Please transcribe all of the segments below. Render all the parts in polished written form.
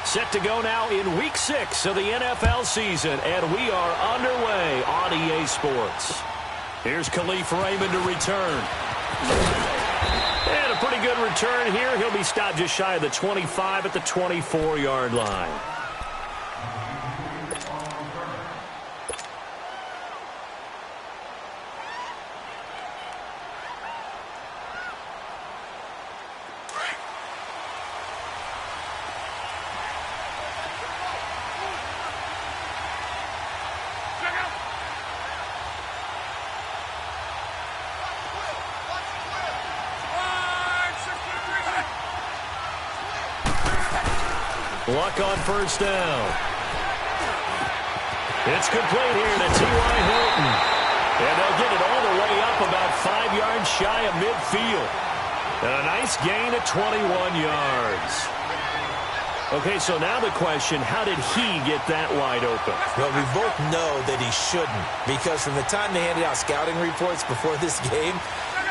Set to go now in Week 6 of the NFL season, and we are underway on EA Sports. Here's Khalif Raymond to return. And a pretty good return here. He'll be stopped just shy of the 25 at the 24-yard line. Luck on first down. It's complete here to T.Y. Hilton. And they'll get it all the way up about 5 yards shy of midfield. And a nice gain of 21 yards. Okay, so now the question, how did he get that wide open? Well, we both know that he shouldn't, because from the time they handed out scouting reports before this game,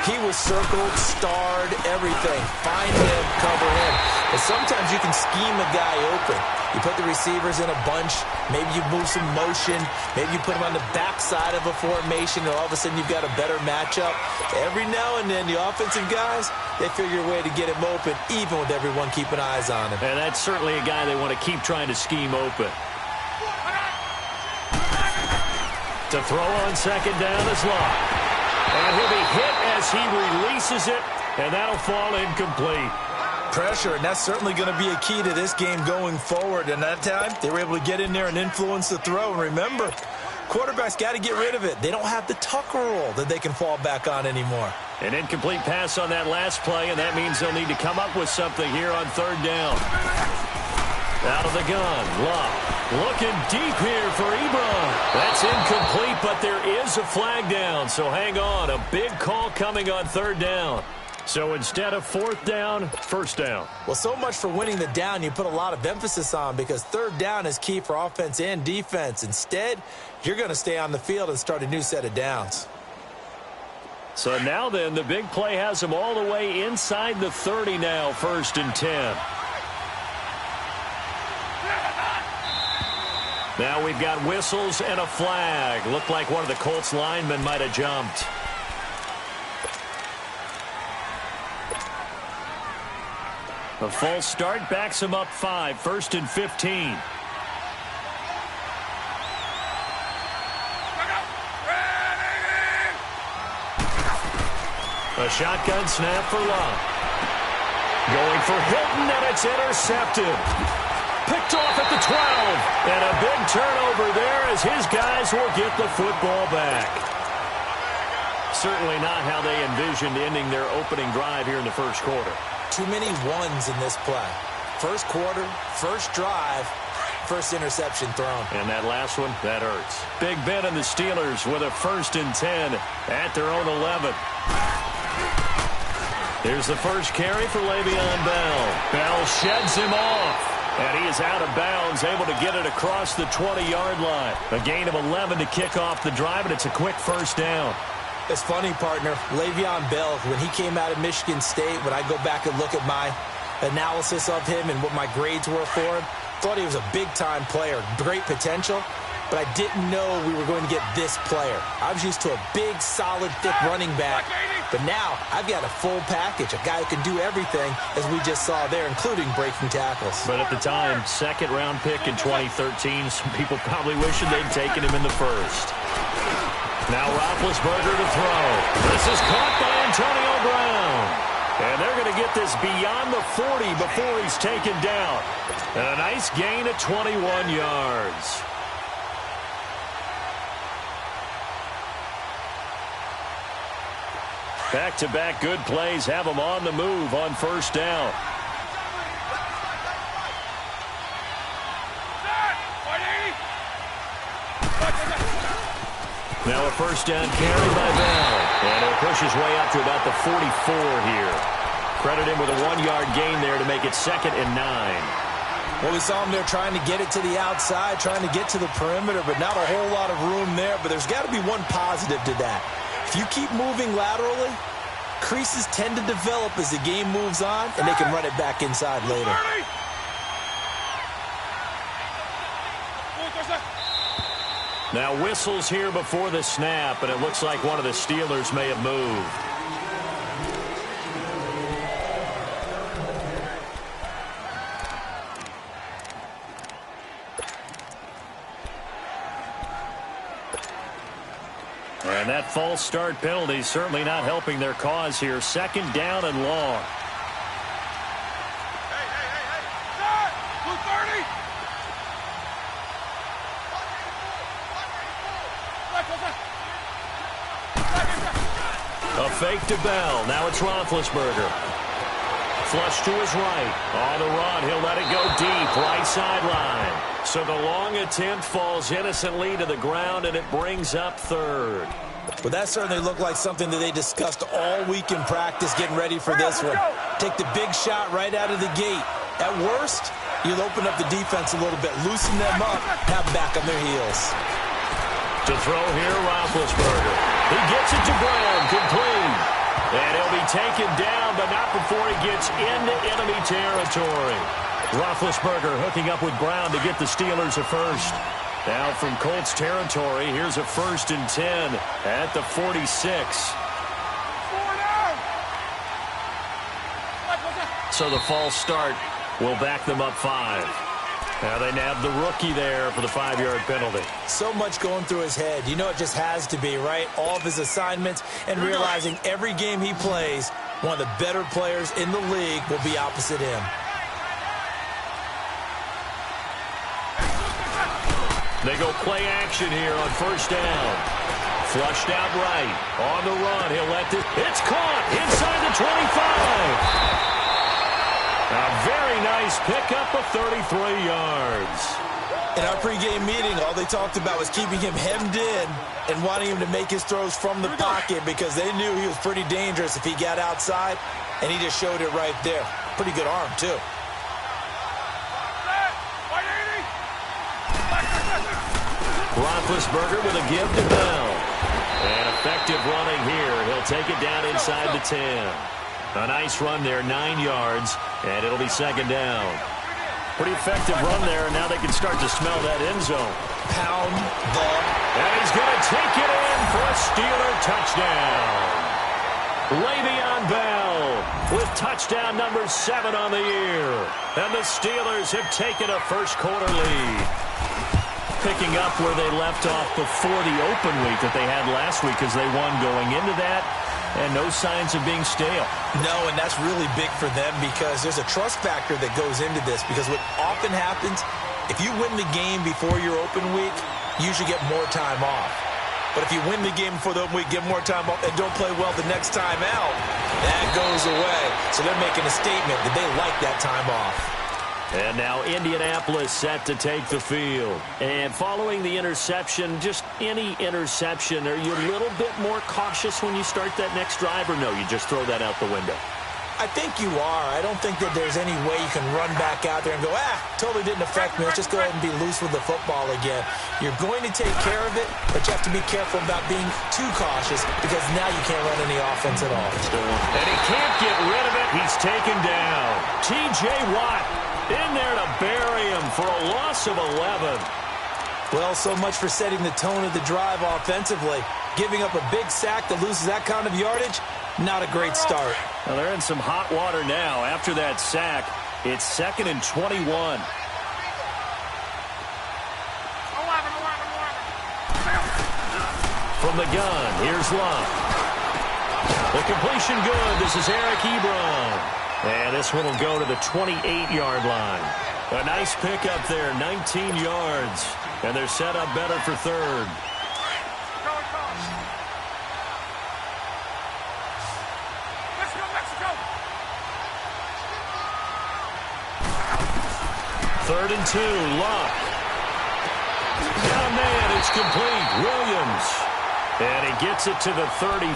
he was circled, starred, everything. Find him, cover him. But sometimes you can scheme a guy open. You put the receivers in a bunch. Maybe you move some motion. Maybe you put them on the backside of a formation, and all of a sudden you've got a better matchup. Every now and then, the offensive guys, they figure a way to get him open, even with everyone keeping eyes on him. And that's certainly a guy they want to keep trying to scheme open. To throw on second down is Locke. And he'll be hit as he releases it, and that'll fall incomplete. Pressure, and that's certainly going to be a key to this game going forward. And that time, they were able to get in there and influence the throw. And remember, quarterbacks got to get rid of it. They don't have the Tucker rule that they can fall back on anymore. An incomplete pass on that last play, and that means they'll need to come up with something here on third down. Out of the gun, Locke. Looking deep here for Ebron. That's incomplete, but there is a flag down, so hang on. A big call coming on third down. So instead of fourth down, first down. Well, so much for winning the down you put a lot of emphasis on, because third down is key for offense and defense. Instead, you're going to stay on the field and start a new set of downs. So now then, the big play has them all the way inside the 30 now, 1st and 10. Now we've got whistles and a flag. Looked like one of the Colts linemen might have jumped. A false start backs him up 5, 1st and 15. A shotgun snap for Locke. Going for Hilton, and it's intercepted. Picked off at the 12. And a big turnover there as his guys will get the football back. Certainly not how they envisioned ending their opening drive here in the first quarter. Too many ones in this play. First quarter, first drive, first interception thrown. And that last one, that hurts. Big Ben and the Steelers with a 1st and 10 at their own 11. Here's the first carry for Le'Veon Bell. Bell sheds him off. And he is out of bounds, able to get it across the 20-yard line. A gain of 11 to kick off the drive, and it's a quick first down. It's funny, partner. Le'Veon Bell, when he came out of Michigan State, when I go back and look at my analysis of him and what my grades were for him, thought he was a big-time player, great potential, but I didn't know we were going to get this player. I was used to a big, solid, thick running back, but now I've got a full package, a guy who can do everything, as we just saw there, including breaking tackles. But at the time, second-round pick in 2013, some people probably wishing they'd taken him in the first. Now Roethlisberger to throw. This is caught by Antonio Brown. And they're going to get this beyond the 40 before he's taken down. And a nice gain of 21 yards. Back-to-back good plays have them on the move on first down. Now a first down carry by Bell. And he'll push his way up to about the 44 here. Credit him with a 1-yard gain there to make it 2nd and 9. Well, we saw him there trying to get it to the outside, trying to get to the perimeter, but not a whole lot of room there. But there's got to be one positive to that. If you keep moving laterally, creases tend to develop as the game moves on, and they can run it back inside later. Now whistles here before the snap, and it looks like one of the Steelers may have moved. And that false start penalty certainly not helping their cause here. Second down and long. A fake to Bell. Now it's Roethlisberger. Flush to his right. On the run, he'll let it go deep. Right sideline. So the long attempt falls innocently to the ground, and it brings up third. Well, that certainly looked like something that they discussed all week in practice, getting ready for this one. Take the big shot right out of the gate. At worst, you'll open up the defense a little bit, loosen them up, have them back on their heels. To throw here, Roethlisberger. He gets it to Brown, complete. And he'll be taken down, but not before he gets into enemy territory. Roethlisberger hooking up with Brown to get the Steelers a first. Now from Colts territory, here's a 1st and 10 at the 46. So the false start will back them up 5. Now they nab the rookie there for the 5-yard penalty. So much going through his head. You know it just has to be, right? All of his assignments and realizing every game he plays, one of the better players in the league will be opposite him. They go play action here on 1st down. Flushed out right. On the run, he'll let it. It's caught inside the 25. A very nice pickup of 33 yards. In our pregame meeting, all they talked about was keeping him hemmed in and wanting him to make his throws from the pocket because they knew he was pretty dangerous if he got outside, and he just showed it right there. Pretty good arm, too. Roethlisberger with a give to Bell. And effective running here. He'll take it down inside the 10. A nice run there, 9 yards, and it'll be 2nd down. Pretty effective run there, and now they can start to smell that end zone. Pound the... And he's going to take it in for a Steeler touchdown. Le'Veon Bell with touchdown number 7 on the year. And the Steelers have taken a first-quarter lead. Picking up where they left off before the open week that they had last week as they won going into that. And no signs of being stale. No, and that's really big for them because there's a trust factor that goes into this. Because what often happens, if you win the game before your open week, you usually get more time off. But if you win the game before the open week, get more time off, and don't play well the next time out, that goes away. So they're making a statement that they like that time off. And now Indianapolis set to take the field. And following the interception, just any interception, are you a little bit more cautious when you start that next drive, or no, you just throw that out the window? I think you are. I don't think that there's any way you can run back out there and go, totally didn't affect me. Let's just go ahead and be loose with the football again. You're going to take care of it, but you have to be careful about being too cautious because now you can't run any offense at all. And he can't get rid of it. He's taken down. T.J. Watt in there to bury him for a loss of 11. Well, so much for setting the tone of the drive offensively. Giving up a big sack that loses that kind of yardage, not a great start. Well, they're in some hot water now. After that sack, it's 2nd and 21. From the gun, here's Love. The completion good. This is Eric Ebron. And this one will go to the 28-yard line. A nice pickup there, 19 yards. And they're set up better for third. Let's go, Mexico! 3rd and 2, Luck. Down man, it's complete. Williams. And he gets it to the 34.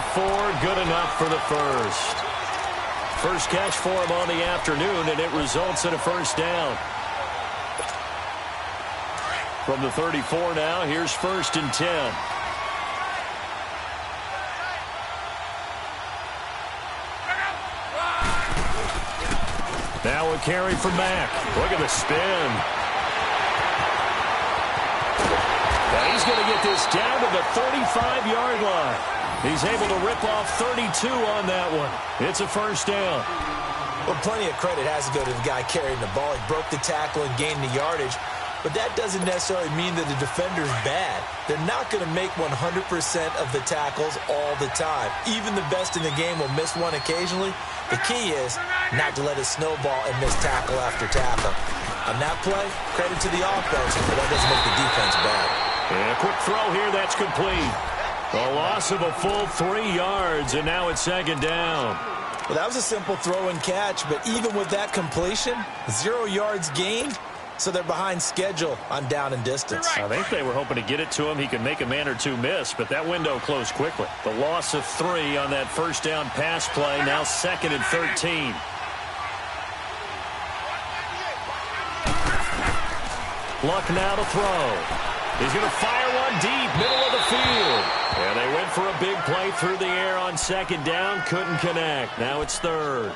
Good enough for the first. First catch for him on the afternoon, and it results in a 1st down. From the 34 now, here's 1st and 10. Now a carry from Mack. Look at the spin. He's going to get this down to the 35-yard line. He's able to rip off 32 on that one. It's a first down. Well, plenty of credit has to go to the guy carrying the ball. He broke the tackle and gained the yardage. But that doesn't necessarily mean that the defender's bad. They're not going to make 100% of the tackles all the time. Even the best in the game will miss one occasionally. The key is not to let it snowball and miss tackle after tackle. On that play, credit to the offense, but that doesn't make the defense bad. And a quick throw here, that's complete. A loss of a full 3 yards, and now it's second down. Well, that was a simple throw and catch, but even with that completion, 0 yards gained, so they're behind schedule on down and distance. I think they were hoping to get it to him. He could make a man or two miss, but that window closed quickly. The loss of 3 on that first down pass play, now 2nd and 13. Luck now to throw. He's going to fire one deep, middle of the field. And they went for a big play through the air on second down. Couldn't connect. Now it's third.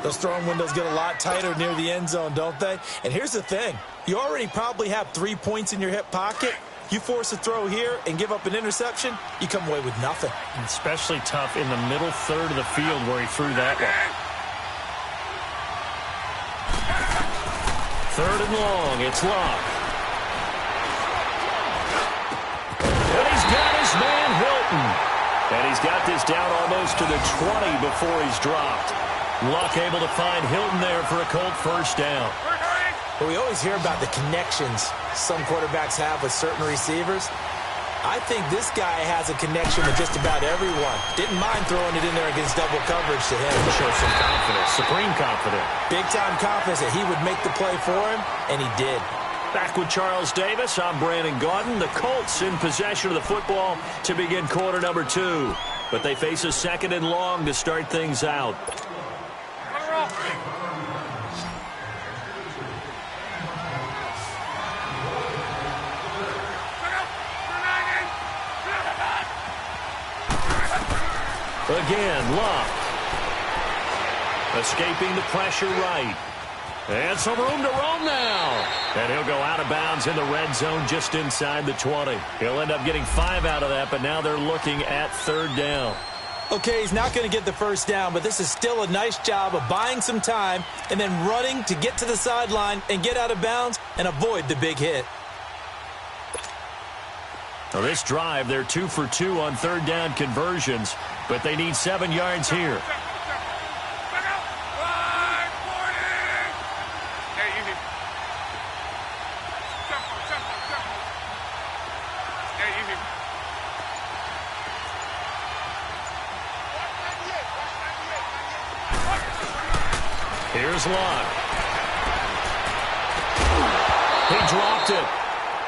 Those throwing windows get a lot tighter near the end zone, don't they? And here's the thing. You already probably have 3 points in your hip pocket. You force a throw here and give up an interception, you come away with nothing. Especially tough in the middle third of the field where he threw that one. Third and long. It's Luck. And he's got his man Hilton. And he's got this down almost to the 20 before he's dropped. Luck able to find Hilton there for a Colt first down. Well, we always hear about the connections some quarterbacks have with certain receivers. I think this guy has a connection with just about everyone. Didn't mind throwing it in there against double coverage to him. Show some confidence, supreme confidence. Big-time confidence that he would make the play for him, and he did. Back with Charles Davis, I'm Brandon Gaudin. The Colts in possession of the football to begin quarter number 2. But they face a second and long to start things out. Again, Luck. Escaping the pressure right. And some room to roam now. And he'll go out of bounds in the red zone just inside the 20. He'll end up getting 5 out of that, but now they're looking at third down. Okay, he's not going to get the first down, but this is still a nice job of buying some time and then running to get to the sideline and get out of bounds and avoid the big hit. Now this drive, they're 2 for 2 on third down conversions, but they need 7 yards here. Here's Luck. He dropped it.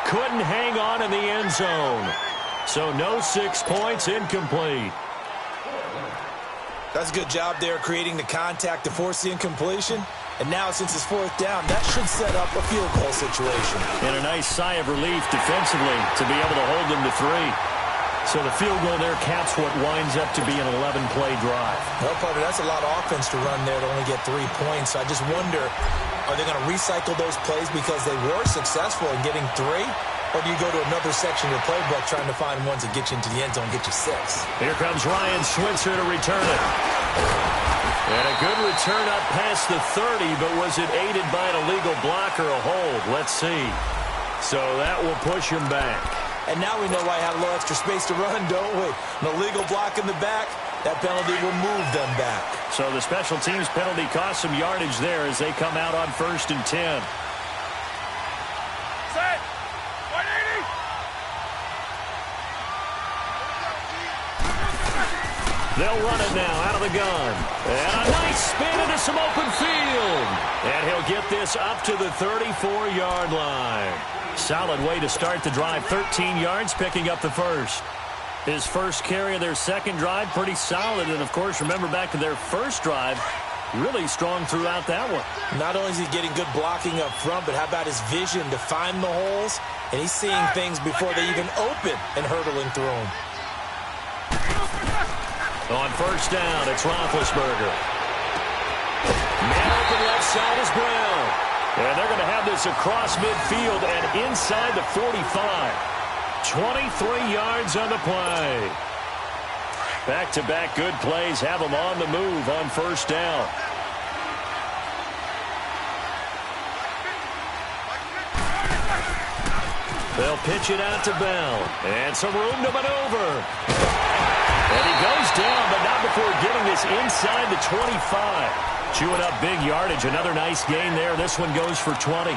Couldn't hang on in the end zone. So no 6 points, incomplete. That's a good job there creating the contact to force the incompletion. And now since it's fourth down, that should set up a field goal situation. And a nice sigh of relief defensively to be able to hold them to 3. So the field goal there caps what winds up to be an 11-play drive. Well, partner, that's a lot of offense to run there to only get 3 points. I just wonder, are they going to recycle those plays because they were successful in getting 3? Or do you go to another section of your playbook trying to find ones that get you into the end zone and get you 6? Here comes Ryan Switzer to return it. And a good return up past the 30, but was it aided by an illegal block or a hold? Let's see. So that will push him back. And now we know why I had a little extra space to run, don't we? An illegal block in the back, that penalty will move them back. So the special teams penalty cost some yardage there as they come out on 1st and 10. Set. 180. They'll run it now out of the gun. And a nice spin into some open field. And he'll get this up to the 34-yard line. Solid way to start the drive. 13 yards, picking up the first. His first carry of their second drive, pretty solid. And, of course, remember back to their first drive, really strong throughout that one. Not only is he getting good blocking up front, but how about his vision to find the holes? And he's seeing things before they even open and hurdling through them. On first down, it's Roethlisberger. Man open left side is Brown. And they're going to have this across midfield and inside the 45. 23 yards on the play. Back-to-back good plays have them on the move on first down. They'll pitch it out to Bell. And some room to maneuver. And he goes down, but not before getting this inside the 25. Chewing up big yardage. Another nice gain there. This one goes for 20.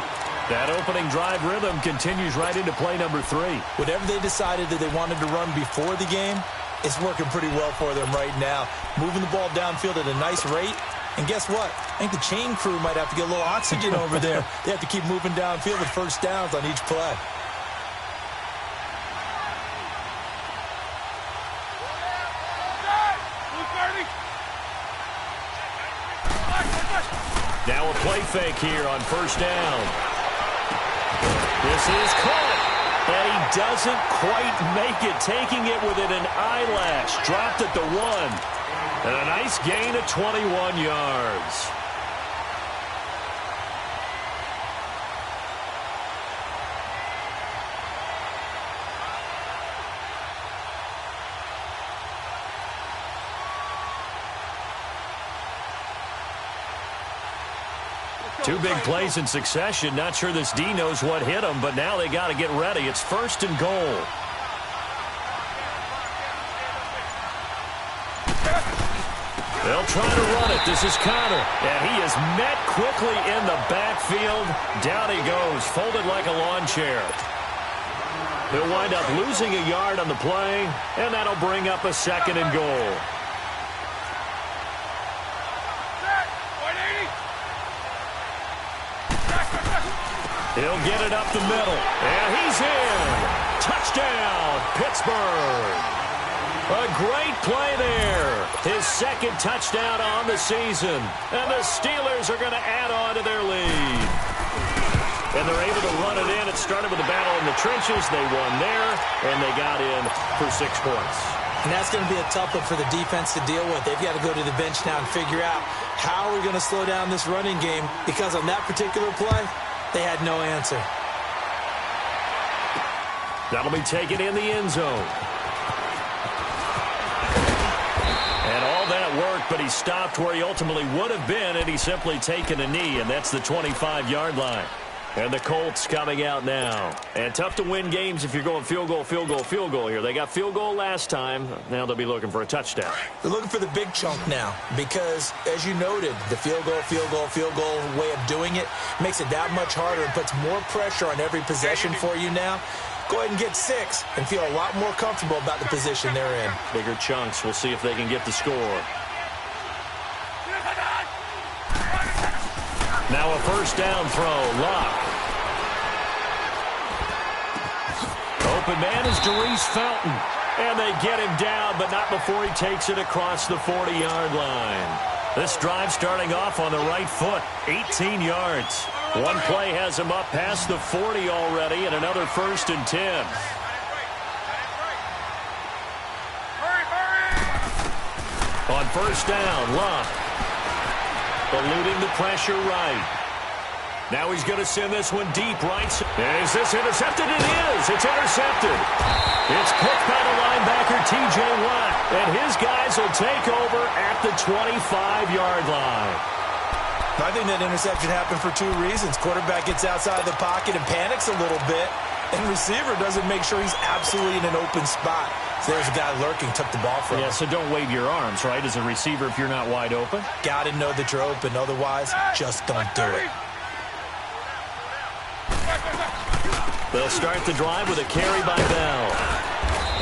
That opening drive rhythm continues right into play number 3. Whatever they decided that they wanted to run before the game, it's working pretty well for them right now. Moving the ball downfield at a nice rate. And guess what? I think the chain crew might have to get a little oxygen over there. They have to keep moving downfield with first downs on each play. Now a play fake here on first down. This is caught. And he doesn't quite make it, taking it within an eyelash. Dropped at the 1. And a nice gain of 21 yards. Two big plays in succession. Not sure this D knows what hit him, but now they got to get ready. It's first and goal. They'll try to run it. This is Connor. And he is met quickly in the backfield. Down he goes, folded like a lawn chair. He'll wind up losing a yard on the play, and that'll bring up a second and goal. He'll get it up the middle, and he's in. Touchdown, Pittsburgh. A great play there. His second touchdown on the season, and the Steelers are going to add on to their lead. And they're able to run it in. It started with a battle in the trenches. They won there, and they got in for 6 points. And that's going to be a tough one for the defense to deal with. They've got to go to the bench now and figure out how we're going to slow down this running game, because on that particular play, they had no answer. That'll be taken in the end zone. And all that worked, but he stopped where he ultimately would have been, and he's simply taken a knee, and that's the 25-yard line. And the Colts coming out now. And tough to win games if you're going field goal, field goal, field goal here. They got field goal last time. Now they'll be looking for a touchdown. They're looking for the big chunk now because, as you noted, the field goal way of doing it makes it that much harder and puts more pressure on every possession for you now. Go ahead and get 6 and feel a lot more comfortable about the position they're in. Bigger chunks. We'll see if they can get the score. Now a first down throw. Lock. Open man is Darius Fountain. And they get him down, but not before he takes it across the 40-yard line. This drive starting off on the right foot. 18 yards. One play has him up past the 40 already, and another first and 10. On first down, Locke. Eluding the pressure right. Now he's going to send this one deep right. And is this intercepted? It is. It's intercepted. It's picked by the linebacker, T.J. Watt. And his guys will take over at the 25-yard line. I think that interception happened for 2 reasons. Quarterback gets outside the pocket and panics a little bit. And receiver doesn't make sure he's absolutely in an open spot. So there's a guy lurking, took the ball from him. Yeah, so don't wave your arms, right, as a receiver if you're not wide open. Got to know that you're open. Otherwise, just don't do it. They'll start the drive with a carry by Bell.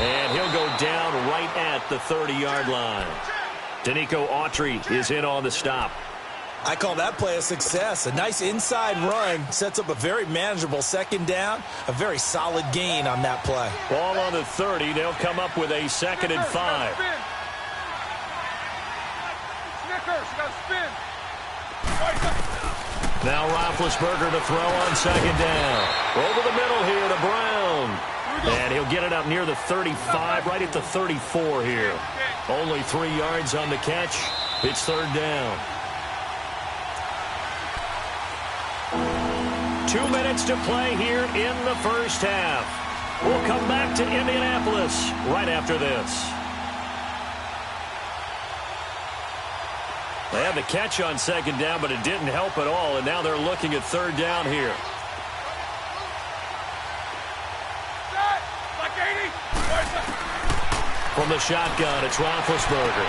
And he'll go down right at the 30-yard line. Danico Autry is in on the stop. I call that play a success. A nice inside run sets up a very manageable second down. A very solid gain on that play. Ball on the 30. They'll come up with a second and 5. Now Roethlisberger to throw on second down. Over the middle here to Brown. And he'll get it up near the 35, right at the 34 here. Only 3 yards on the catch. It's third down. 2 minutes to play here in the first half. We'll come back to Indianapolis right after this. They had the catch on second down, but it didn't help at all, and now they're looking at third down here. From the shotgun, it's Roethlisberger.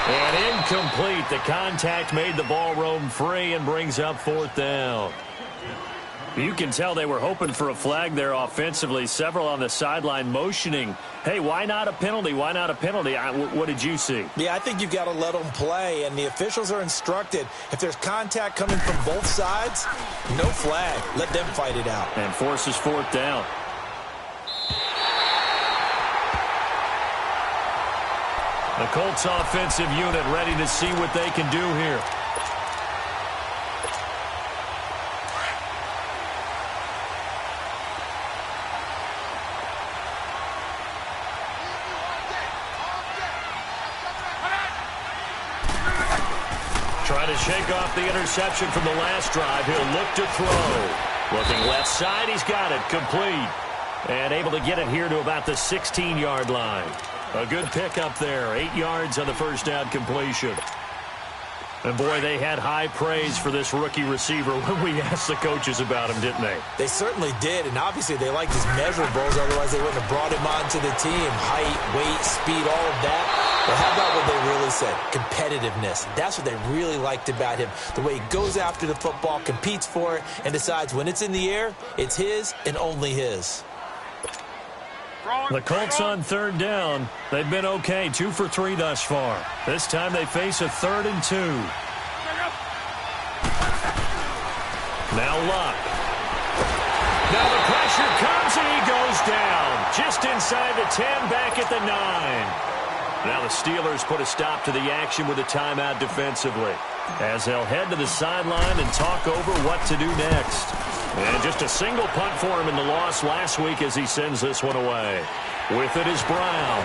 And incomplete. The contact made the ball roam free and brings up fourth down. You can tell they were hoping for a flag there offensively. Several on the sideline motioning, hey, why not a penalty? Why not a penalty? What did you see? Yeah, I think you've got to let them play, and the officials are instructed. If there's contact coming from both sides, no flag. Let them fight it out. And forces fourth down. The Colts offensive unit ready to see what they can do here. Trying to shake off the interception from the last drive. He'll look to throw. Looking left side, he's got it. Complete. And able to get it here to about the 16-yard line. A good pick up there. 8 yards on the first down completion. And, boy, they had high praise for this rookie receiver when we asked the coaches about him, didn't they? They certainly did, and obviously they liked his measurables. Otherwise, they wouldn't have brought him onto the team. Height, weight, speed, all of that. But how about what they really said? Competitiveness. That's what they really liked about him. The way he goes after the football, competes for it, and decides when it's in the air, it's his and only his. The Colts on third down. They've been okay, 2 for 3 thus far. This time they face a 3rd and 2. Now Luck. Now the pressure comes and he goes down. Just inside the 10, back at the 9. Now the Steelers put a stop to the action with a timeout defensively, as they'll head to the sideline and talk over what to do next. And just a single punt for him in the loss last week as he sends this one away. With it is Brown.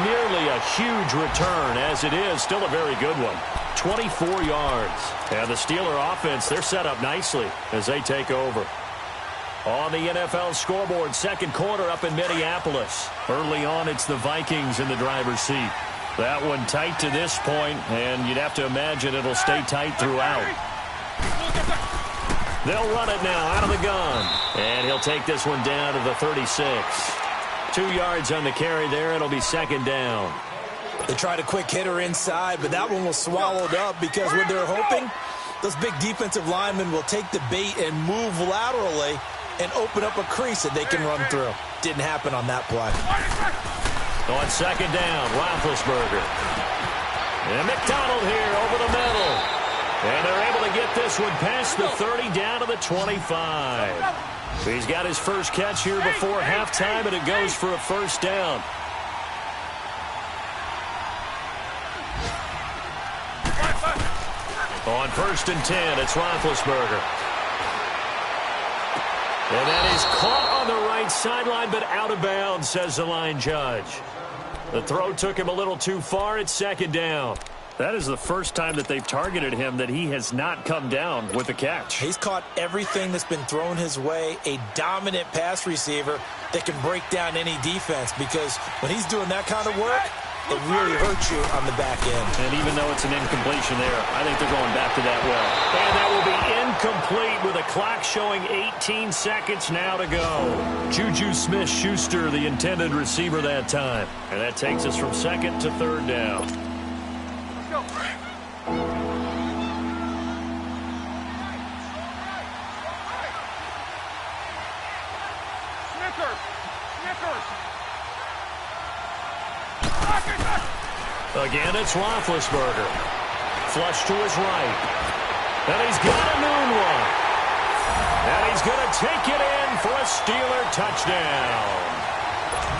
Nearly a huge return, as it is still a very good one. 24 yards. And the Steeler offense, they're set up nicely as they take over. On the NFL scoreboard, second quarter up in Minneapolis. Early on, it's the Vikings in the driver's seat. That one tight to this point, and you'd have to imagine it'll stay tight throughout. They'll run it now out of the gun. And he'll take this one down to the 36. 2 yards on the carry there. It'll be second down. They tried a quick hitter inside, but that one was swallowed up because what they're hoping, those big defensive linemen will take the bait and move laterally and open up a crease that they can run through. Didn't happen on that play. On second down, Roethlisberger. And McDonald here over the middle. And they're able to get this one past the 30 down to the 25. He's got his first catch here before halftime, and it goes for a first down. On 1st and 10, it's Roethlisberger. And that is caught on the right sideline, but out of bounds, says the line judge. The throw took him a little too far. It's second down. That is the first time that they've targeted him that he has not come down with a catch. He's caught everything that's been thrown his way. A dominant pass receiver that can break down any defense, because when he's doing that kind of work, it really hurts you on the back end. And even though it's an incompletion there, I think they're going back to that well. And that will be incomplete with a clock showing 18 seconds now to go. Juju Smith-Schuster, the intended receiver that time. And that takes us from second to third down. Let's go. Again, it's Roethlisberger. Flush to his right. And he's got a Nunwa. And he's going to take it in for a Steeler touchdown.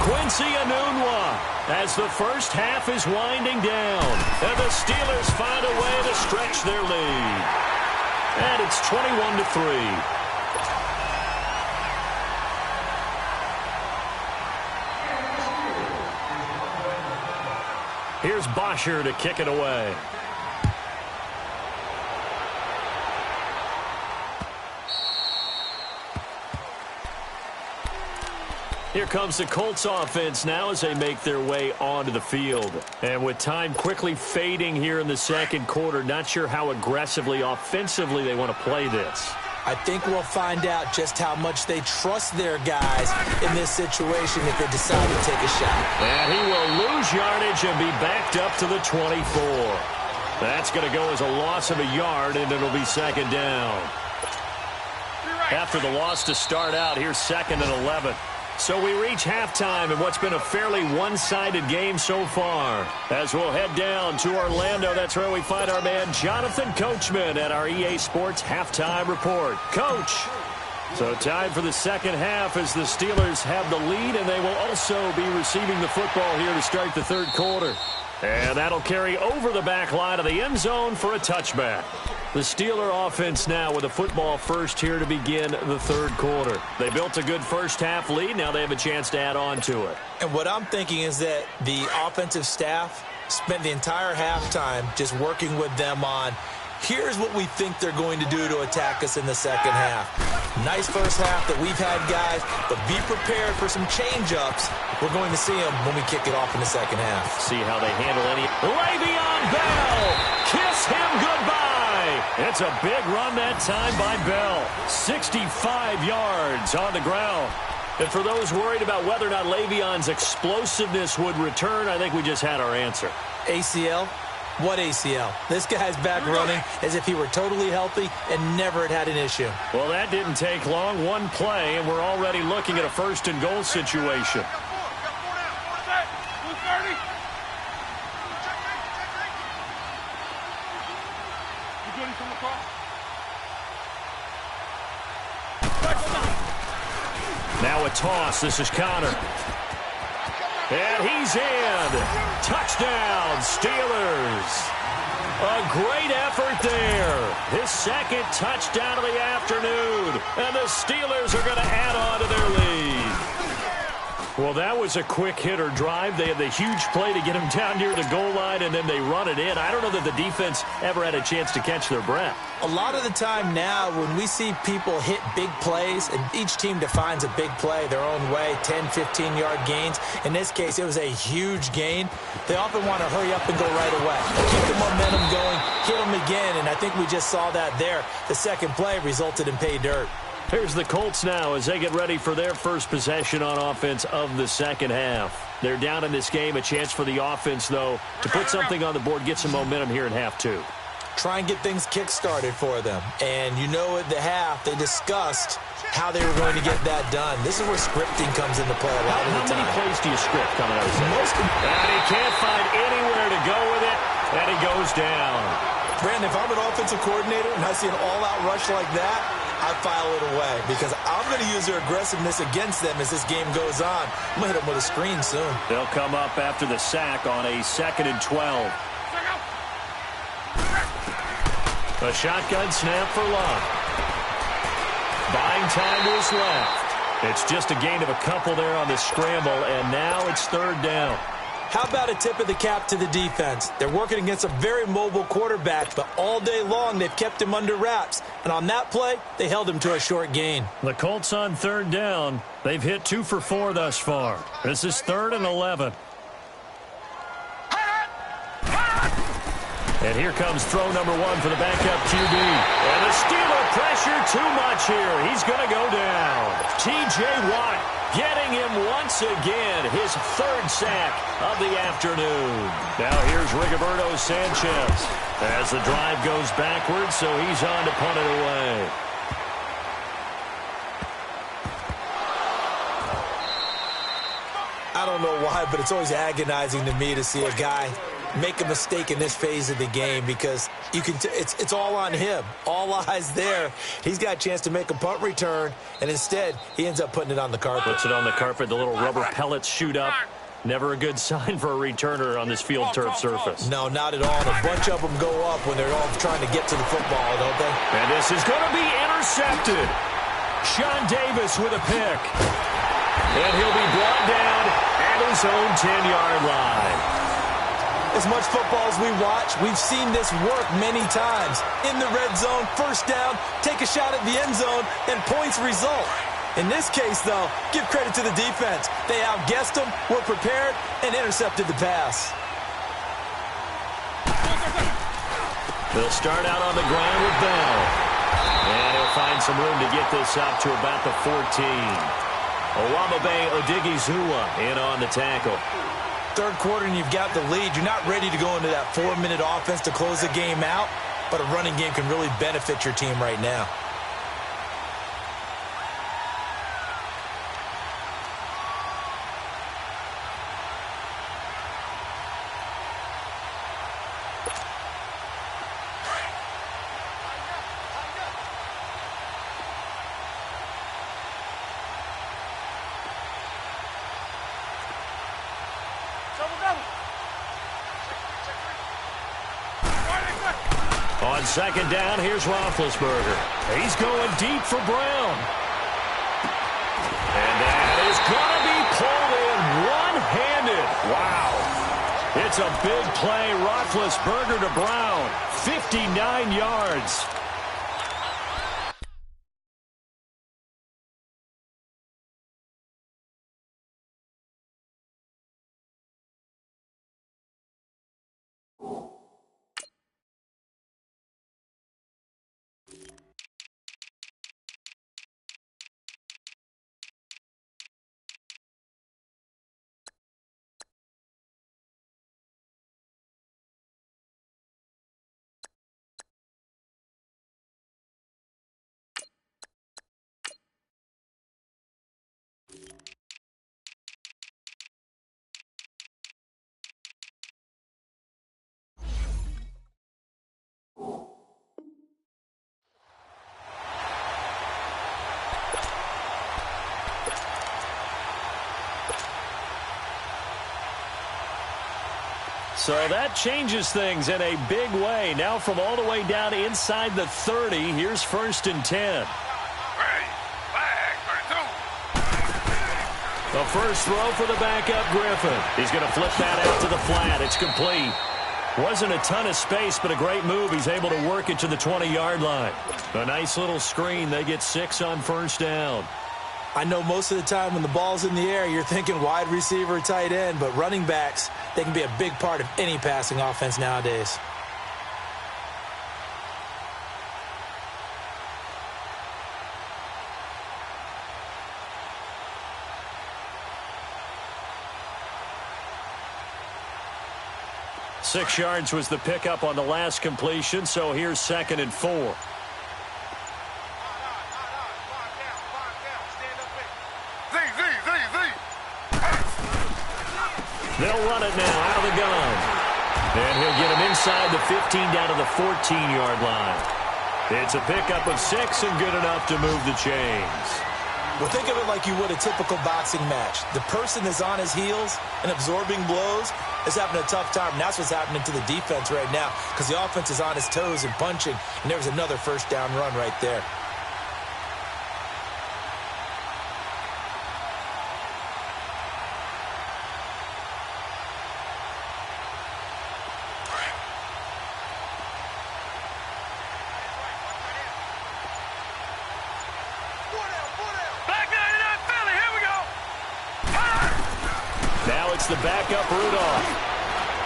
Quincy Enunwa as the first half is winding down. And the Steelers find a way to stretch their lead. And it's 21-3. Here's Bosher to kick it away. Here comes the Colts offense now as they make their way onto the field. And with time quickly fading here in the second quarter, not sure how aggressively, offensively they want to play this. I think we'll find out just how much they trust their guys in this situation if they decide to take a shot. And he will lose yardage and be backed up to the 24. That's going to go as a loss of a yard, and it'll be second down. After the loss to start out, here's 2nd and 11. So we reach halftime in what's been a fairly one-sided game so far. As we'll head down to Orlando, that's where we find our man Jonathan Coachman at our EA Sports Halftime Report. Coach, so time for the second half as the Steelers have the lead, and they will also be receiving the football here to start the third quarter. And that'll carry over the back line of the end zone for a touchback. The Steeler offense now with a football first here to begin the third quarter. They built a good first half lead. Now they have a chance to add on to it. And what I'm thinking is that the offensive staff spent the entire halftime just working with them on, here's what we think they're going to do to attack us in the second half. Nice first half that we've had, guys, but be prepared for some change-ups. We're going to see them when we kick it off in the second half. See how they handle any. Le'Veon Bell, kiss him goodbye. It's a big run that time by Bell. 65 yards on the ground. And for those worried about whether or not Le'Veon's explosiveness would return, I think we just had our answer. ACL? What ACL? This guy's back running as if he were totally healthy and never had an issue. Well, that didn't take long. One play, and we're already looking at a first and goal situation. Now a toss. This is Connor. And he's in. Touchdown, Steelers. A great effort there. His second touchdown of the afternoon. And the Steelers are going to add on to their lead. Well, that was a quick hitter drive. They had the huge play to get him down near the goal line, and then they run it in. I don't know that the defense ever had a chance to catch their breath. A lot of the time now when we see people hit big plays, and each team defines a big play their own way, 10, 15-yard gains. In this case, it was a huge gain. They often want to hurry up and go right away. Keep the momentum going, hit them again, and I think we just saw that there. The second play resulted in pay dirt. Here's the Colts now as they get ready for their first possession on offense of the second half. They're down in this game. A chance for the offense, though, to put something on the board, get some momentum here in half two. Try and get things kick-started for them. And you know at the half, they discussed how they were going to get that done. This is where scripting comes into play a lot of the time. How many plays do you script coming out of this? And he can't find anywhere to go with it, and he goes down. Brandon, if I'm an offensive coordinator and I see an all-out rush like that, I file it away because I'm going to use their aggressiveness against them as this game goes on. I'm going to hit them with a screen soon. They'll come up after the sack on a 2nd and 12. A shotgun snap for Love. Buying time to his left. It's just a gain of a couple there on the scramble, and now it's third down. How about a tip of the cap to the defense? They're working against a very mobile quarterback, but all day long they've kept him under wraps. And on that play, they held him to a short gain. The Colts on third down. They've hit 2 for 4 thus far. This is 3rd and 11. And here comes throw number 1 for the backup QB. And the Steeler pressure too much here. He's going to go down. T.J. Watt getting him once again, his 3rd sack of the afternoon. Now here's Rigoberto Sanchez as the drive goes backwards, so he's on to punt it away. I don't know why, but it's always agonizing to me to see a guy make a mistake in this phase of the game because you can it's all on him. All eyes there. He's got a chance to make a punt return, and instead he ends up putting it on the carpet. Puts it on the carpet. The little rubber pellets shoot up. Never a good sign for a returner on this field turf surface. No, not at all. And a bunch of them go up when they're all trying to get to the football, don't they? And this is going to be intercepted. Sean Davis with a pick. And he'll be brought down at his own 10-yard line. As much football as we watch, we've seen this work many times. In the red zone, first down, take a shot at the end zone, and points result. In this case, though, give credit to the defense. They outguessed them, were prepared, and intercepted the pass. They'll start out on the ground with Bell. And he'll find some room to get this up to about the 14. Owamabe Odigizua in on the tackle. Third quarter and you've got the lead. You're not ready to go into that 4-minute offense to close the game out, but a running game can really benefit your team right now. On second down, here's Roethlisberger. He's going deep for Brown. And that is going to be pulled in one-handed. Wow. It's a big play. Roethlisberger to Brown. 59 yards. So that changes things in a big way. Now from all the way down inside the 30, here's 1st and 10. The first throw for the backup, Griffin. He's going to flip that out to the flat. It's complete. Wasn't a ton of space, but a great move. He's able to work it to the 20-yard line. A nice little screen. They get 6 on 1st down. I know most of the time when the ball's in the air, you're thinking wide receiver, tight end, but running backs, they can be a big part of any passing offense nowadays. Six yards was the pickup on the last completion, so here's 2nd and 4. They'll run it now out of the gun. And he'll get him inside the 15 down to the 14-yard line. It's a pickup of 6 and good enough to move the chains. Well, think of it like you would a typical boxing match. The person that's on his heels and absorbing blows is having a tough time. And that's what's happening to the defense right now because the offense is on his toes and punching. And there was another 1st down run right there. The backup Rudolph.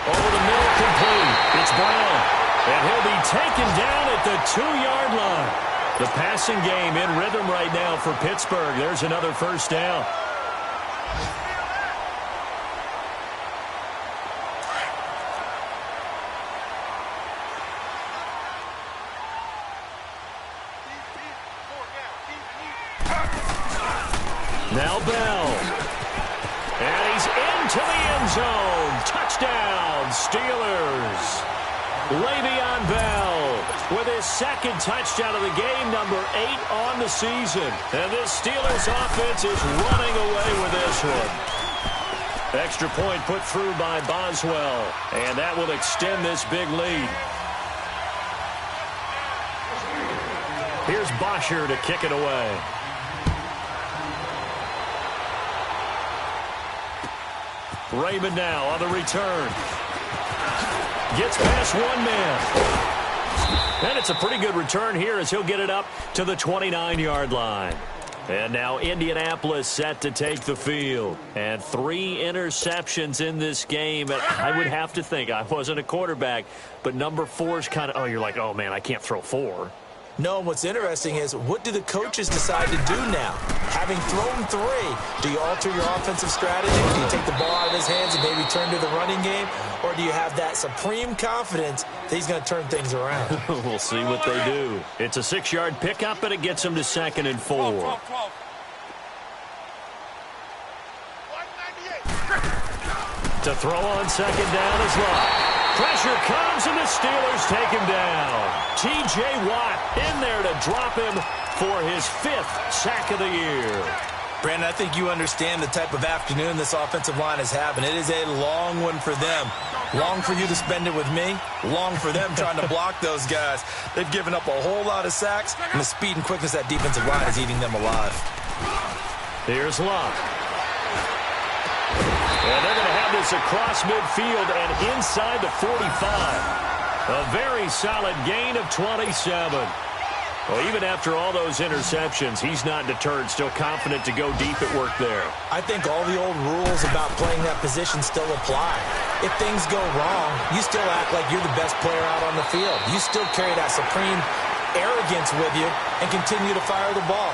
Over the middle, complete. It's Brown. And he'll be taken down at the 2-yard line. The passing game in rhythm right now for Pittsburgh. There's another 1st down. Now Bell. And he's into the end zone. Touchdown, Steelers. Le'Veon Bell with his 2nd touchdown of the game, number 8 on the season. And this Steelers offense is running away with this one. Extra point put through by Boswell. And that will extend this big lead. Here's Bosher to kick it away. Raymond now on the return. Gets past one man. And it's a pretty good return here as he'll get it up to the 29-yard line. And now Indianapolis set to take the field. And 3 interceptions in this game. And I would have to think, I wasn't a quarterback, but number 4 is kind of, oh, you're like, oh, man, I can't throw 4. No, what's interesting is, what do the coaches decide to do now? Having thrown 3, do you alter your offensive strategy? Do you take the ball out of his hands and maybe turn to the running game? Or do you have that supreme confidence that he's going to turn things around? We'll see what they do. It's a 6-yard pickup, and it gets him to 2nd and 4. 12. To throw on 2nd down is Locke. Pressure comes, and the Steelers take him down. T.J. Watt in there to drop him for his 5th sack of the year. Brandon, I think you understand the type of afternoon this offensive line is having. It is a long one for them. Long for you to spend it with me. Long for them trying to block those guys. They've given up a whole lot of sacks, and the speed and quickness of that defensive line is eating them alive. Here's Locke. And they're going to have this across midfield and inside the 45. A very solid gain of 27. Well, even after all those interceptions, he's not deterred, still confident to go deep at work there. I think all the old rules about playing that position still apply. If things go wrong, you still act like you're the best player out on the field. You still carry that supreme arrogance with you and continue to fire the ball.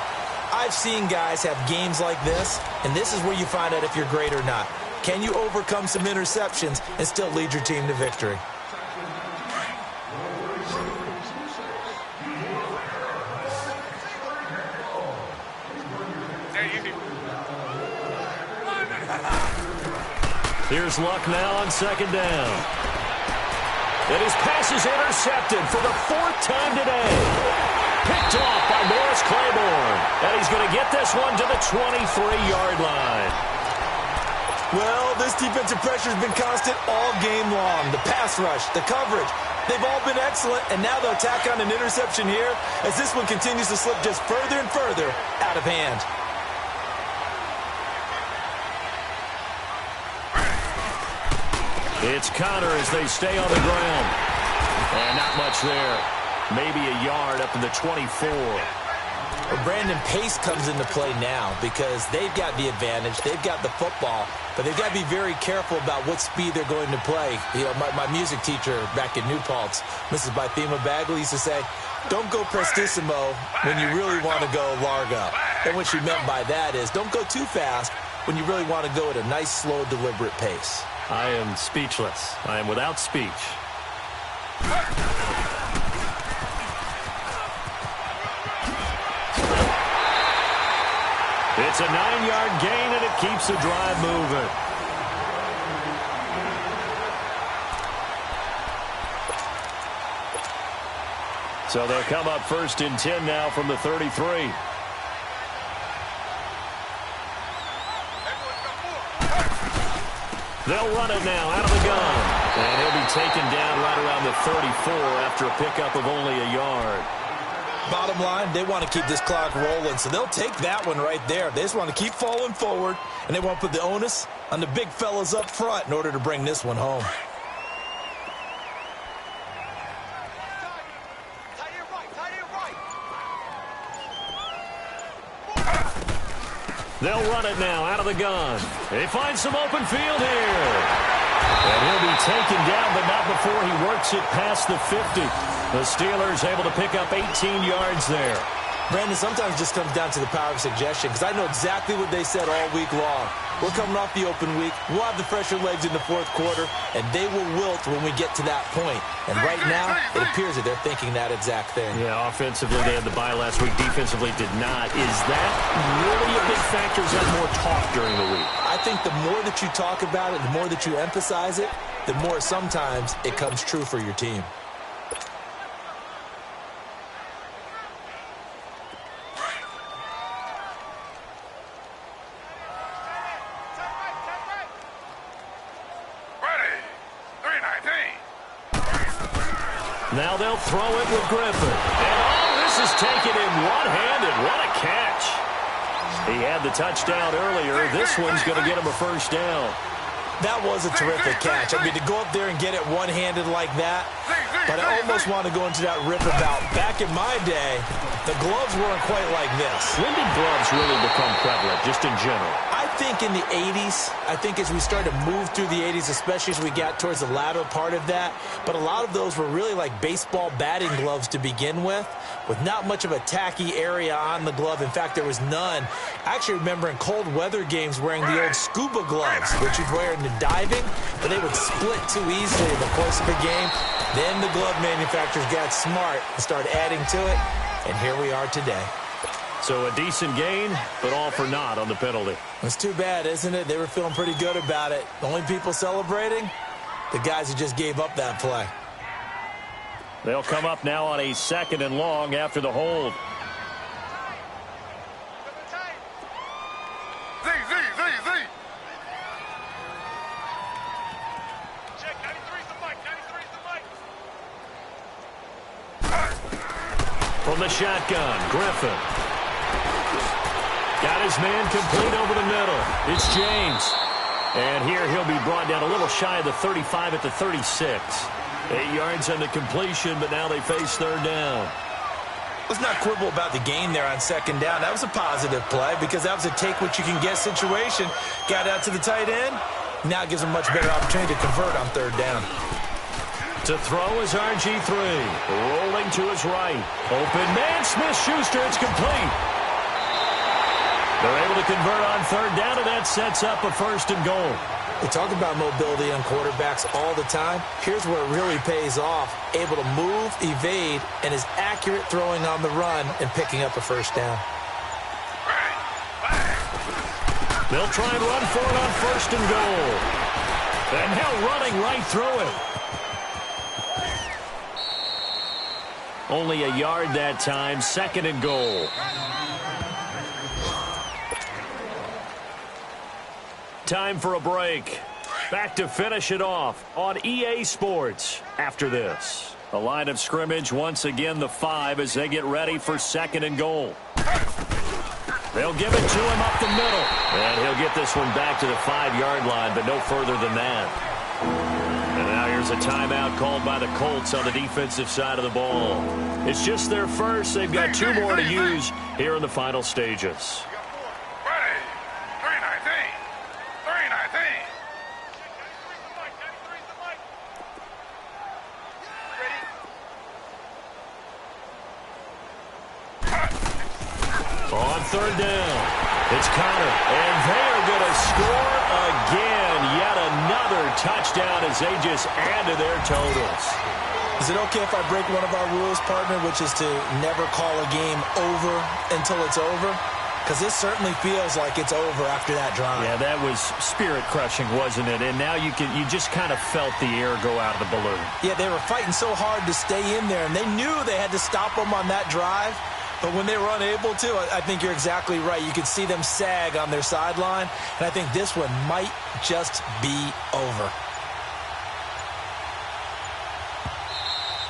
I've seen guys have games like this, and this is where you find out if you're great or not. Can you overcome some interceptions and still lead your team to victory? Here's Luck now on 2nd down. And his pass is intercepted for the 4th time today. Picked off by Morris Claiborne. And he's going to get this one to the 23-yard line. Well, this defensive pressure has been constant all game long. The pass rush, the coverage, they've all been excellent, and now they'll tack on an interception here as this one continues to slip just further and further out of hand. It's Connor as they stay on the ground. And not much there. Maybe a yard up in the 24. Well, Brandon, pace comes into play now because they've got the advantage. They've got the football, but they've got to be very careful about what speed they're going to play. You know, my music teacher back in New Paltz, Mrs. Bythema Bagley, used to say, don't go prestissimo when you really want to go largo. And what she meant by that is don't go too fast when you really want to go at a nice, slow, deliberate pace. I am speechless. I am without speech. It's a 9-yard gain, and it keeps the drive moving. So they'll come up 1st and 10 now from the 33. They'll run it now out of the gun. And he'll be taken down right around the 34 after a pickup of only a yard. Bottom line, they want to keep this clock rolling, so they'll take that one right there. They just want to keep falling forward, and they want to put the onus on the big fellas up front in order to bring this one home. They'll run it now out of the gun. They find some open field here. And he'll be taken down, but not before he works it past the 50. The Steelers able to pick up 18 yards there. Brandon, sometimes it just comes down to the power of suggestion because I know exactly what they said all week long. We're coming off the open week. We'll have the fresher legs in the 4th quarter, and they will wilt when we get to that point. And right now, it appears that they're thinking that exact thing. Yeah, offensively, they had the bye last week. Defensively, did not. Is that really a big factor? Is that more talk during the week? I think the more that you talk about it, the more that you emphasize it, the more sometimes it comes true for your team. Now they'll throw it with Griffin. And oh, this is taken in one-handed. What a catch. He had the touchdown earlier. This one's going to get him a 1st down. That was a terrific catch. I mean, to go up there and get it one-handed like that, but I almost want to go into that rip about back in my day, the gloves weren't quite like this. When did gloves really become prevalent, just in general? I think in the 80s, I think as we started to move through the 80s, especially as we got towards the latter part of that, but a lot of those were really like baseball batting gloves to begin with not much of a tacky area on the glove. In fact, there was none. I actually remember in cold weather games wearing the old scuba gloves, which you'd wear in the diving, but they would split too easily in the course of a game. Then the glove manufacturers got smart and started adding to it, and here we are today. So a decent gain, but all for naught on the penalty. It's too bad, isn't it? They were feeling pretty good about it. The only people celebrating, the guys who just gave up that play. They'll come up now on a 2nd and long after the hold. Z. Check, 93's the mic, 93's the mic. From the shotgun, Griffin. Got his man complete over the middle. It's James. And here he'll be brought down a little shy of the 35 at the 36. 8 yards on the completion, but now they face 3rd down. Let's not quibble about the gain there on 2nd down. That was a positive play because that was a take-what-you-can-get situation. Got out to the tight end. Now it gives them a much better opportunity to convert on 3rd down. To throw is RG3. Rolling to his right. Open man, Smith-Schuster. It's complete. They're able to convert on 3rd down, and that sets up a 1st and goal. We talk about mobility on quarterbacks all the time. Here's where it really pays off. Able to move, evade, and is accurate throwing on the run and picking up a 1st down. They'll try and run for it on 1st and goal. And now running right through it. Only a yard that time, 2nd and goal. Time for a break. Back to finish it off on EA Sports after this. The line of scrimmage once again the 5 as they get ready for 2nd and goal. They'll give it to him up the middle. And he'll get this one back to the 5-yard line, but no further than that. And now here's a timeout called by the Colts on the defensive side of the ball. It's just their first. They've got 2 more to use here in the final stages. On 3rd down, it's Connor, and they are going to score again. Yet another touchdown as they just add to their totals. Is it okay if I break one of our rules, partner, which is to never call a game over until it's over? Because this certainly feels like it's over after that drive. Yeah, that was spirit-crushing, wasn't it? And now you just kind of felt the air go out of the balloon. Yeah, they were fighting so hard to stay in there, and they knew they had to stop them on that drive. But when they were unable to, I think you're exactly right. You could see them sag on their sideline, and I think this one might just be over.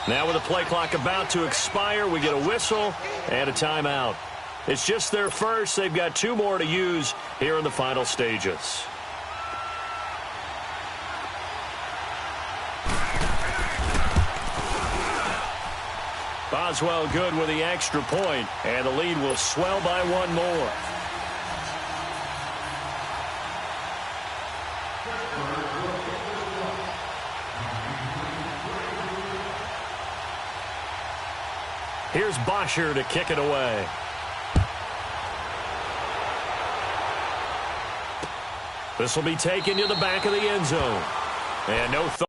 Now with the play clock about to expire, we get a whistle and a timeout. It's just their first. They've got 2 more to use here in the final stages. Boswell good with the extra point, and the lead will swell by 1 more. Here's Bosher to kick it away. This will be taken to the back of the end zone. And no thought.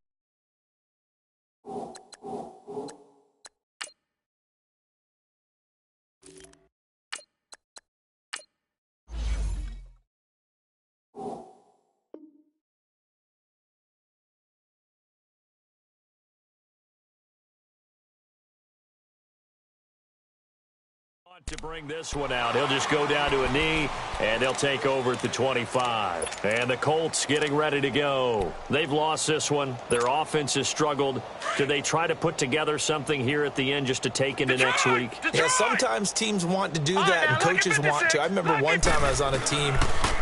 To bring this one out, he'll just go down to a knee, and they'll take over at the 25. And the Colts getting ready to go. They've lost this one. Their offense has struggled. Do they try to put together something here at the end just to take into next week? Yeah, sometimes teams want to do that, and coaches want to. I remember one time I was on a team,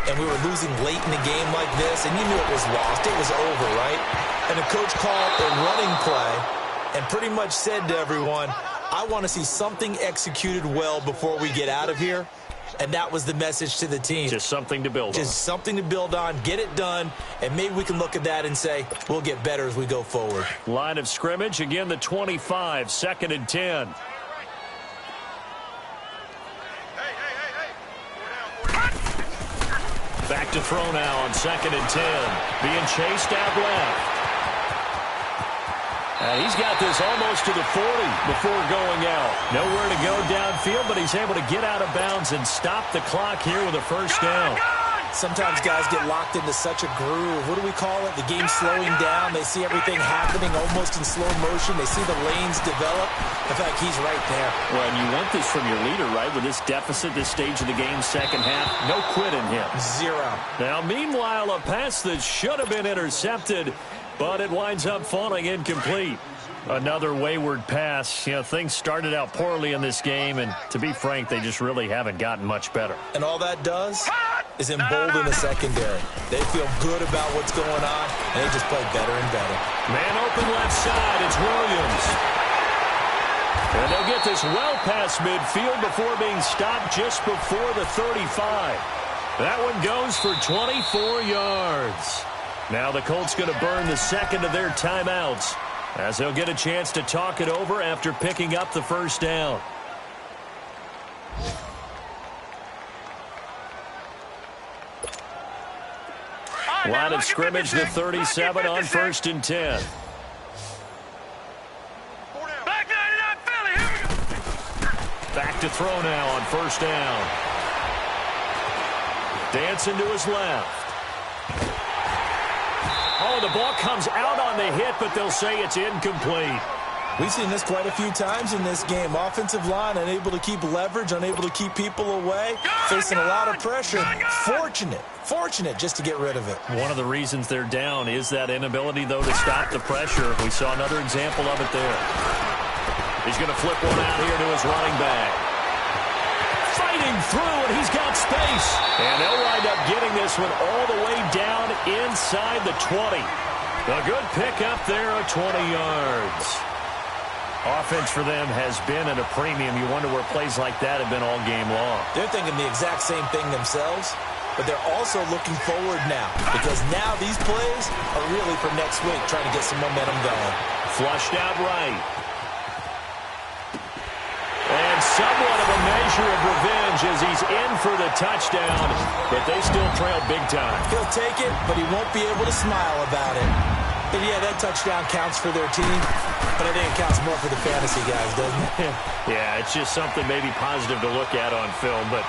and we were losing late in the game like this, and you knew it was lost. It was over, right? And the coach called a running play and pretty much said to everyone, I want to see something executed well before we get out of here. And that was the message to the team. Just something to build on. Just something to build on, get it done, and maybe we can look at that and say, we'll get better as we go forward. Line of scrimmage, again the 25, 2nd and 10. Back to throw now on 2nd and 10. Being chased out left. He's got this almost to the 40 before going out. Nowhere to go downfield, but he's able to get out of bounds and stop the clock here with a first down. Sometimes guys get locked into such a groove. What do we call it? The game slowing down. They see everything happening almost in slow motion. They see the lanes develop. In fact, he's right there. Well, and you want this from your leader, right? With this deficit, this stage of the game, second half, no quit in him. Zero. Now, meanwhile, a pass that should have been intercepted, but it winds up falling incomplete. Another wayward pass. You know, things started out poorly in this game, and to be frank, they just really haven't gotten much better. And all that does is embolden the secondary. They feel good about what's going on, and they just play better and better. Man open left side, it's Williams. And they'll get this well past midfield before being stopped just before the 35. That one goes for 24 yards. Now the Colts going to burn the second of their timeouts, as they'll get a chance to talk it over after picking up the first down. Line of scrimmage, the 37 on 1st and 10. Back to throw now on 1st down. Dancing to his left. Oh, the ball comes out on the hit, but they'll say it's incomplete. We've seen this quite a few times in this game. Offensive line unable to keep leverage, unable to keep people away, facing a lot of pressure. Fortunate just to get rid of it. One of the reasons they're down is that inability, though, to stop the pressure. We saw another example of it there. He's going to flip one out here to his running back. Fighting through, and he's got space. And they'll wind up getting this one all the way down inside the 20. A good pickup there of 20 yards. Offense for them has been at a premium. You wonder where plays like that have been all game long. They're thinking the exact same thing themselves, but they're also looking forward now, because now these plays are really for next week, trying to get some momentum going. Flushed out right. And somewhat of a measure of revenge as he's in for the touchdown, but they still trail big time. He'll take it, but he won't be able to smile about it. But yeah, that touchdown counts for their team, but I think it counts more for the fantasy guys, doesn't it? Yeah, it's just something maybe positive to look at on film, but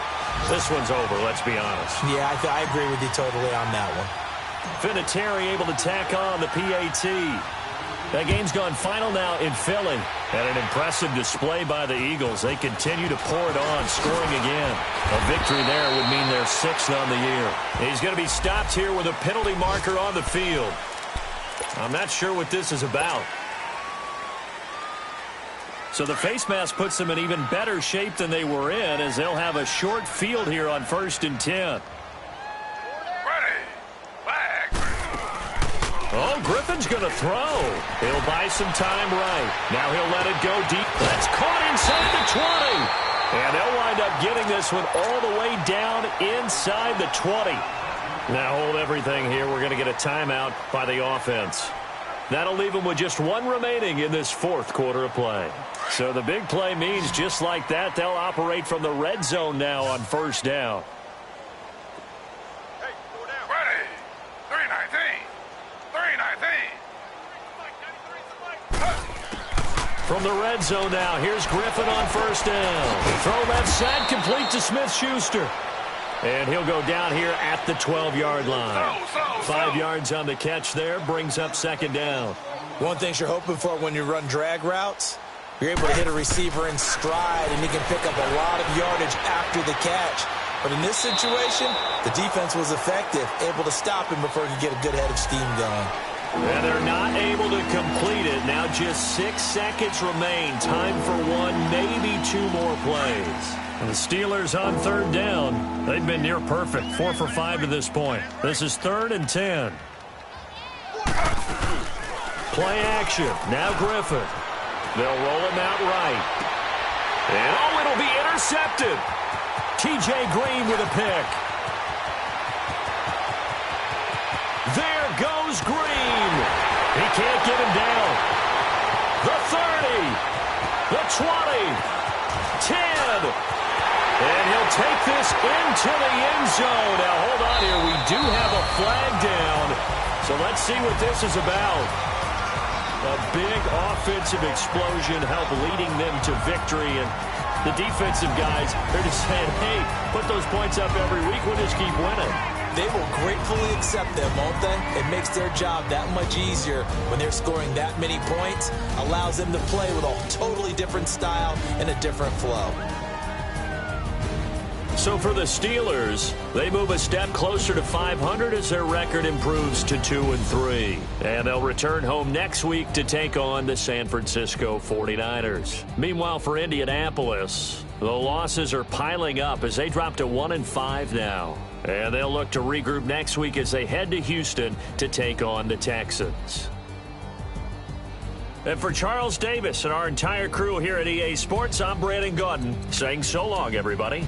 this one's over, let's be honest. Yeah, I agree with you totally on that one. Vinatieri able to tack on the PAT. That game's gone final now in Philly. And an impressive display by the Eagles. They continue to pour it on, scoring again. A victory there would mean they're 6th on the year. He's going to be stopped here with a penalty marker on the field. I'm not sure what this is about. So the face mask puts them in even better shape than they were in, as they'll have a short field here on 1st and 10. Oh, Griffin's going to throw. He'll buy some time right. Now he'll let it go deep. That's caught inside the 20. And they'll wind up getting this one all the way down inside the 20. Now hold everything here. We're going to get a timeout by the offense. That'll leave them with just one remaining in this 4th quarter of play. So the big play means just like that, they'll operate from the red zone now on 1st down. From the red zone now, here's Griffin on 1st down. Throw left side, complete to Smith-Schuster. And he'll go down here at the 12-yard line. 5 yards on the catch there, brings up 2nd down. One thing you're hoping for when you run drag routes You're able to hit a receiver in stride, and he can pick up a lot of yardage after the catch. But in this situation, the defense was effective, able to stop him before he could get a good head of steam going. And they're not able to complete it. Now just 6 seconds remain. Time for one, maybe two more plays. And the Steelers on third down. They've been near perfect. 4 for 5 to this point. This is 3rd and 10. Play action. Now Griffin. They'll roll him out right. And oh, it'll be intercepted. T.J. Green with a pick. There goes Green. He can't get him down. The 30. The 20. 10. And he'll take this into the end zone. Now, hold on here. We do have a flag down. So let's see what this is about. A big offensive explosion helped leading them to victory. And the defensive guys, they're just saying, hey, put those points up every week. We'll just keep winning. They will gratefully accept them, won't they? It makes their job that much easier when they're scoring that many points. Allows them to play with a totally different style and a different flow. So for the Steelers, they move a step closer to 500 as their record improves to 2-3. And they'll return home next week to take on the San Francisco 49ers. Meanwhile, for Indianapolis, the losses are piling up as they drop to 1-5 now. And they'll look to regroup next week as they head to Houston to take on the Texans. And for Charles Davis and our entire crew here at EA Sports, I'm Brandon Gaudin saying so long, everybody.